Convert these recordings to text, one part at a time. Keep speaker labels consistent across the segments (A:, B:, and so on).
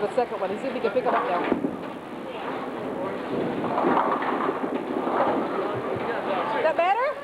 A: to the second one and see if he can pick him up now. Is that better?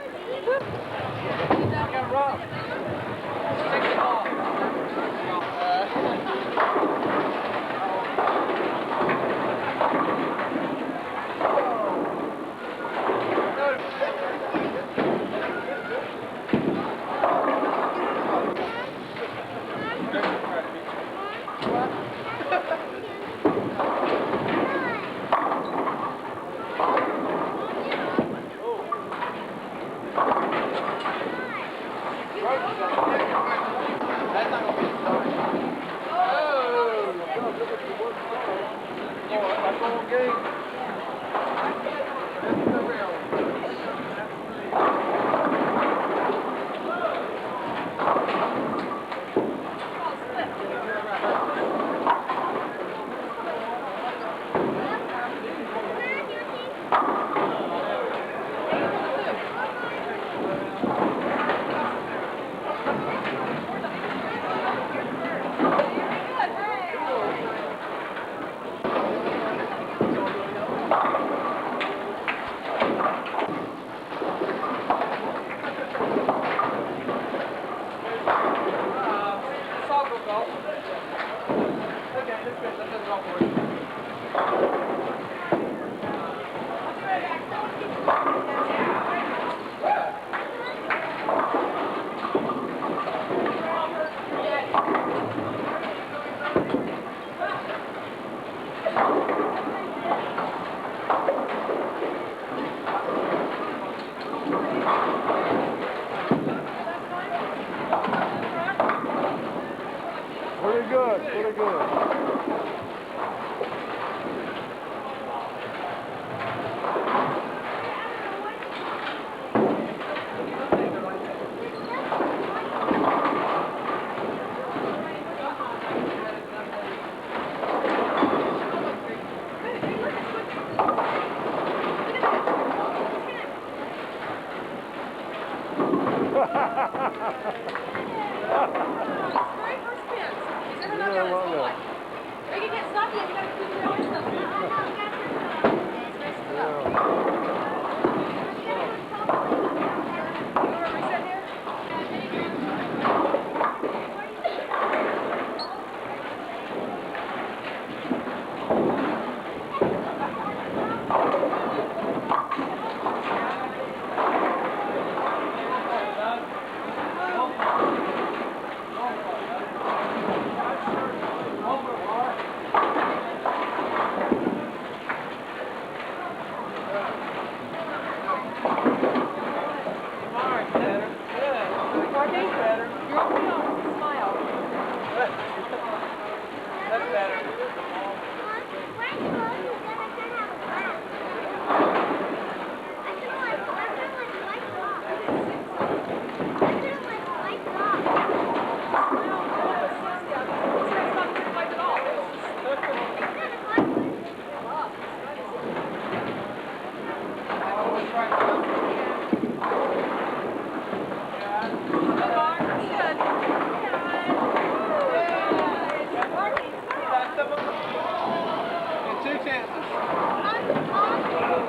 B: Pretty good, pretty good.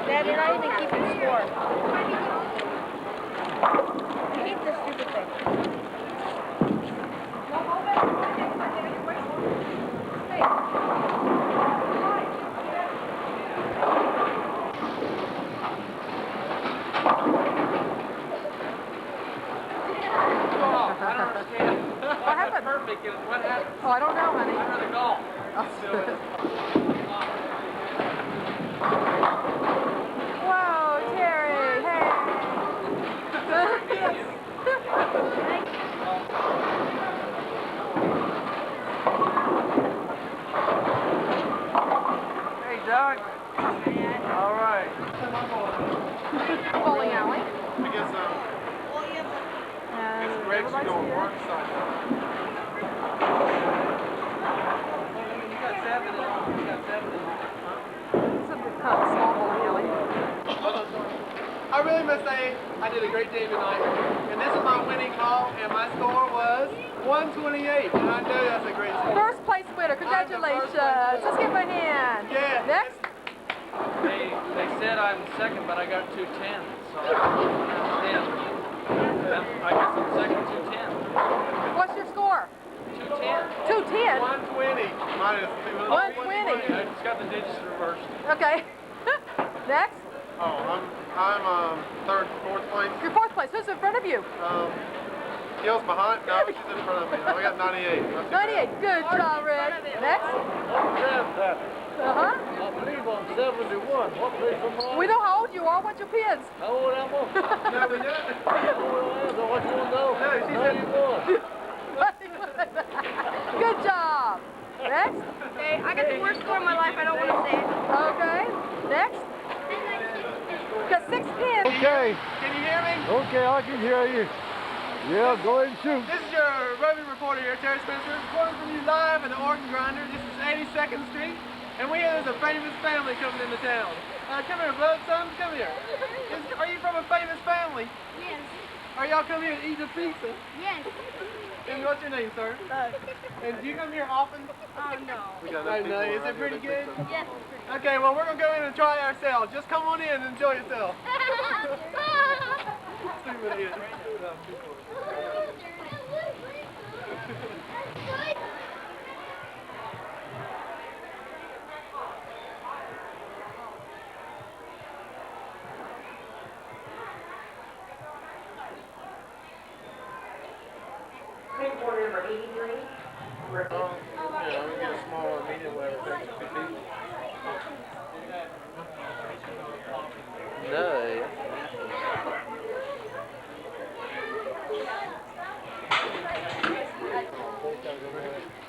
C: Dad, you're not even keeping score. Keep this stupid thing.
A: What happened?
D: Perfect. What happened?
A: Oh, I don't know, honey.
D: I'd rather golf.
A: Whoa, Terry, hey. Hey, Doug. All right. Bowling alley.
B: I guess
A: And
B: Greg's
A: everybody's
B: going
A: here.
B: one side.
D: You got 7 in it. You got 7 in it.
A: It's a kind of small bowling alley.
D: I really must say I did a great day tonight. And this is my winning call, and my score was 128. And I know that's a great score.
A: First place. place winner. Congratulations. Let's give him a hand.
D: Yeah.
A: Next.
E: They said I'm second, but I got 210, so I guess I'm second 210.
A: What's your score?
E: 210.
A: 210.
D: 120 minus 200.
A: 120.
E: I just got the digits reversed.
A: Okay. Next.
B: Oh, I'm third, fourth place.
A: Your fourth place. Who's in front of you?
B: Gail's behind. No, she's in front of me. I got 98. Not too bad.
A: 98. Good job, Rick. Next. Uh-huh.
B: I believe I'm 71. What place am I?
A: We know how old you are. What's your pins?
B: How old am I?
D: No, we did.
B: How old I am? What you want to know?
D: No, she said
B: 91.
A: Good job. Next.
C: Okay, I got the worst score in my life. I don't want to say it.
A: Okay. Next. Got 6 pins.
B: Okay.
D: Can you hear me?
B: Okay, I can hear you. Yeah, go ahead and shoot.
D: This is your roving reporter here, Terry Spencer, reporting from you live at the Organ Grinder. This is 82nd Street, and we hear there's a famous family coming into town. Come here, blood sons, come here. Are you from a famous family?
C: Yes.
D: Are y'all come here to eat a pizza?
C: Yes.
D: And what's your name, sir? And do you come here often?
C: Oh, no.
D: Oh, no. Is it pretty good?
C: Yes.
D: Okay, well, we're going to go in and try ourselves. Just come on in and enjoy yourself.
F: Report number 83.
B: Yeah, we get a small or medium, whatever.
E: No.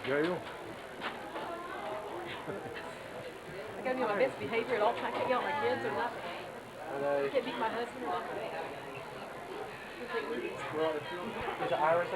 B: Gail?
A: I gotta be on my best behavior at all times. I can't yell at my kids or nothing. I can't beat my husband or nothing.
E: Is it Irish?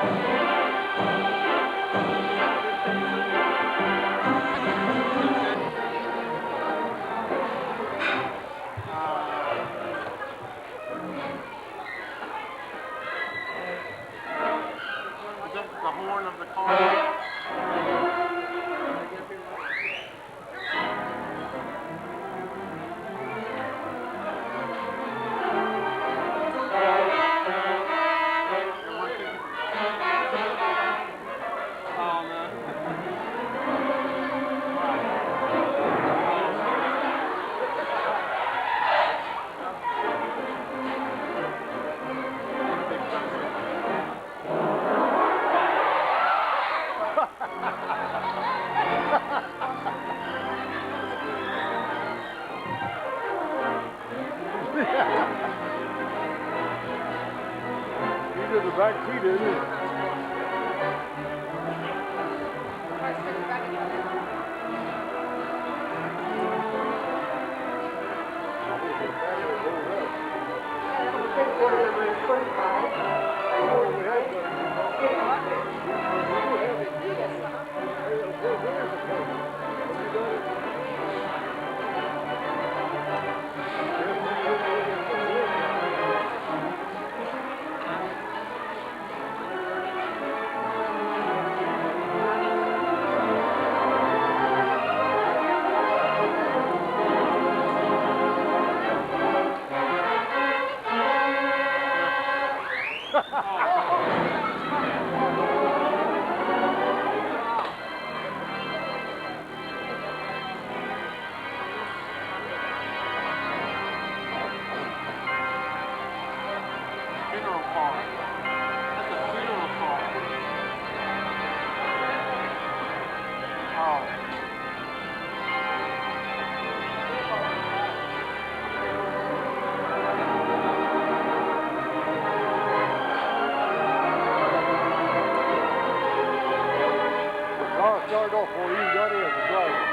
B: Is that the horn of the car?
G: He's in the back seat, isn't he?
F: Order number 25.
B: Funeral car. That's a funeral car. Oh.
G: The car started off before you got in the driver.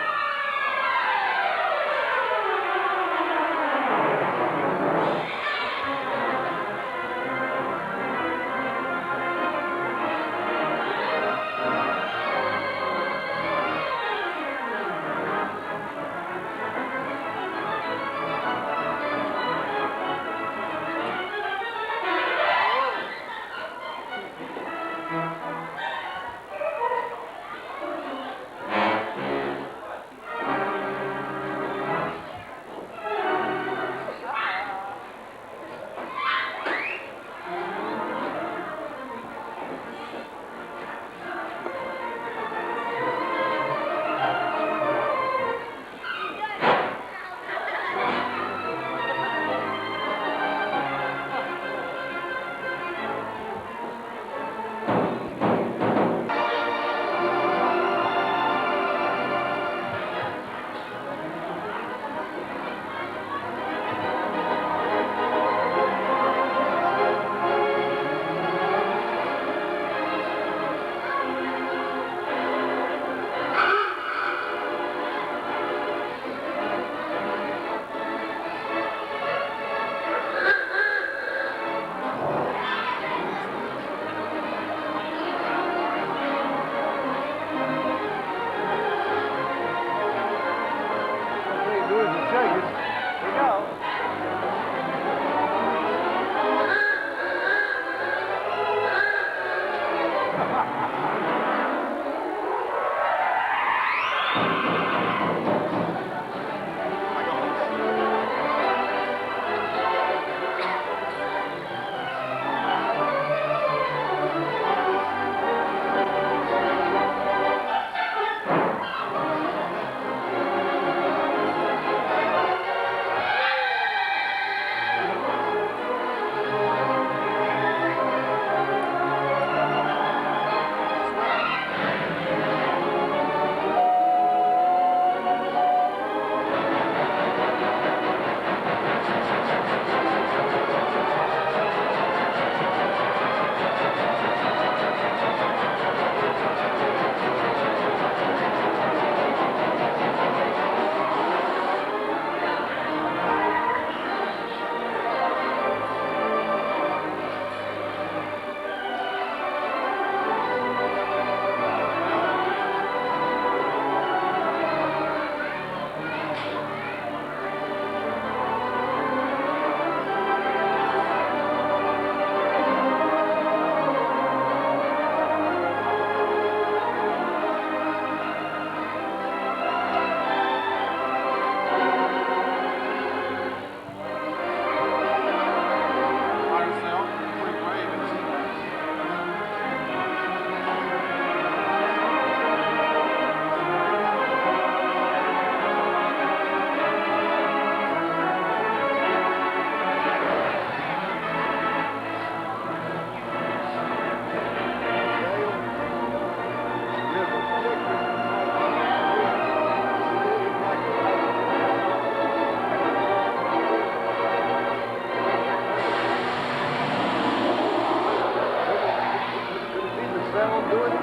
G: that will do it.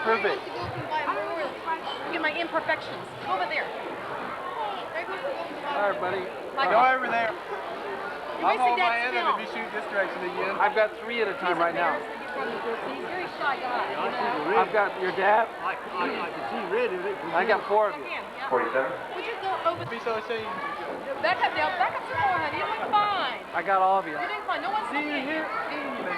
D: Perfect.
A: Get my imperfections. Go over there.
D: All right, buddy.
A: Like
D: Go over there.
A: You
D: I'm
A: may sit
D: on
A: down
D: my end
A: still.
D: if you shoot this direction again.
E: I've got 3 at a time right now.
A: He's a very shy guy. You know?
E: I've got your dad.
G: I can see red in it.
E: I got 4 of you.
A: Yeah.
B: 47.
A: Would you go over?
D: Be so ashamed.
A: Back up now. Back up some more, honey. You're doing fine.
E: I got all of you.
A: You're doing fine. No one's
D: See you here. English.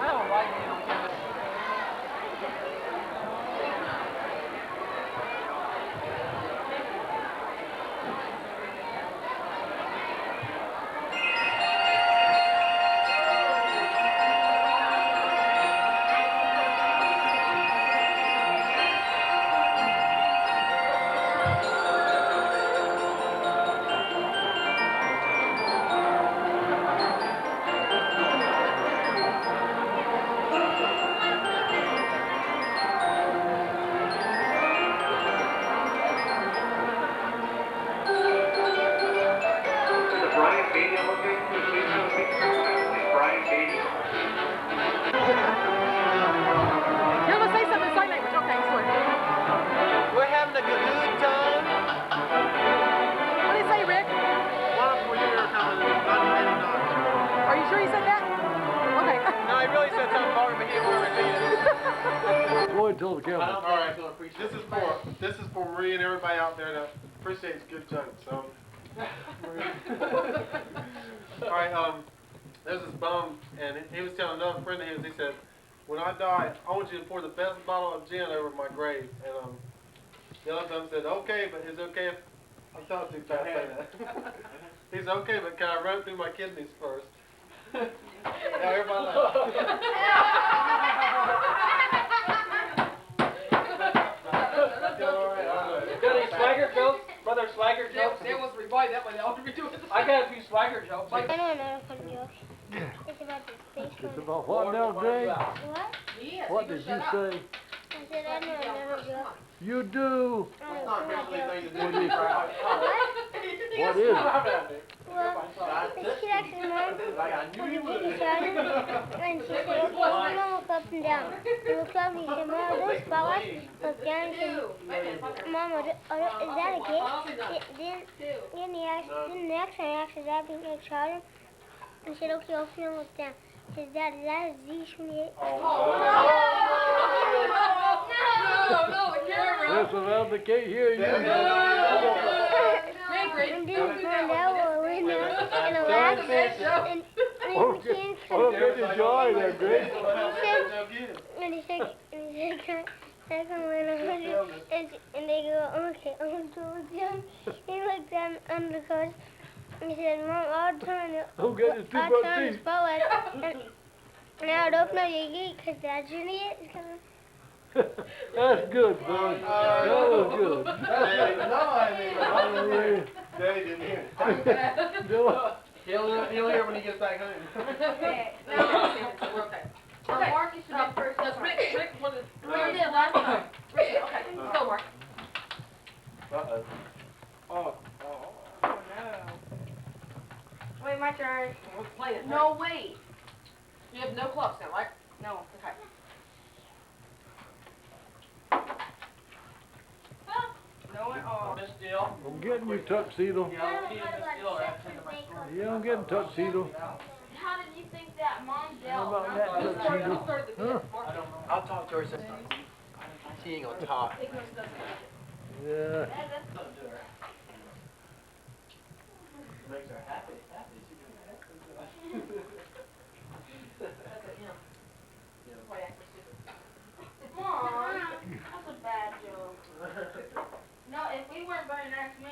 E: I don't like being on camera.
A: Here, let's say something in sign language. Okay, sorry.
D: We're having a good time.
A: What did he say, Rick?
B: One for you here coming in 1989.
A: Are you sure he said that? Okay.
D: No, he really said something hard, but he didn't want to repeat it.
G: Go ahead and tell the camera.
B: All right, this is for Marie and everybody out there that appreciates good jokes. So, all right, there's this bum, and he was telling another friend of his. He said, "When I die, I want you to pour the best bottle of gin over my grave." And the other bum said, "Okay, but is it okay if I'm telling too fast say that?" He said, "Okay, but can I run it through my kidneys first?" Now everybody laugh.
E: Got any swagger jokes? Brother swagger jokes?
A: They wants to revive that one. They ought to redo it.
E: I got a few swagger jokes.
C: I know another funny joke. It's about the space
G: It's
C: one.
G: about what now, Jay?
C: What?
G: What did you say?
C: I said I know another joke.
G: You do.
B: It's not officially anything to do
G: What
B: with
G: is
B: the crowd.
G: What is it?
C: Well, this kid asked his mom to take a shower, and she said, okay, his mom looked up and down. He looked up and he said, Mom, are those spotlights? Looked down and said, Mom, is that a gift? Then the next time he asked his dad to take a shower, he said, okay, I'll feel and look down. He said, Dad, is that a Z28?
A: No, camera.
G: Listen, I can't hear you.
C: And didn't find out what we knew in a lab. And
G: Okay, okay, enjoy that, Greg.
C: And he said, can I come in a hundred? And they go, okay, I'm going to look down. He looked down under the covers. And he said, Mom, I'll turn the spotlight. And I would open up your gate because Dad's an idiot.
G: That's good, bud. That was good.
B: Daddy didn't hear it.
D: He'll hear when he gets back home.
A: Okay. Now we're okay. Okay. Mark, you should be first. That's Rick wanted. Rick did last time. Rick, okay. Go, Mark.
B: Uh-oh.
D: Oh.
C: Wait, my turn.
A: Let's play it.
C: No, wait.
A: You have no clubs now, right?
C: No.
A: Okay.
G: I'm getting your tuxedo. Yeah, I'm getting tuxedo.
A: How did you think that mom
G: How
A: dealt?
G: about that tuxedo? Huh?
D: I'll talk to her sometime. She ain't gonna talk.
G: Yeah.
D: Makes her happy.
A: Mom, that's a bad joke. No, if we weren't very nice men,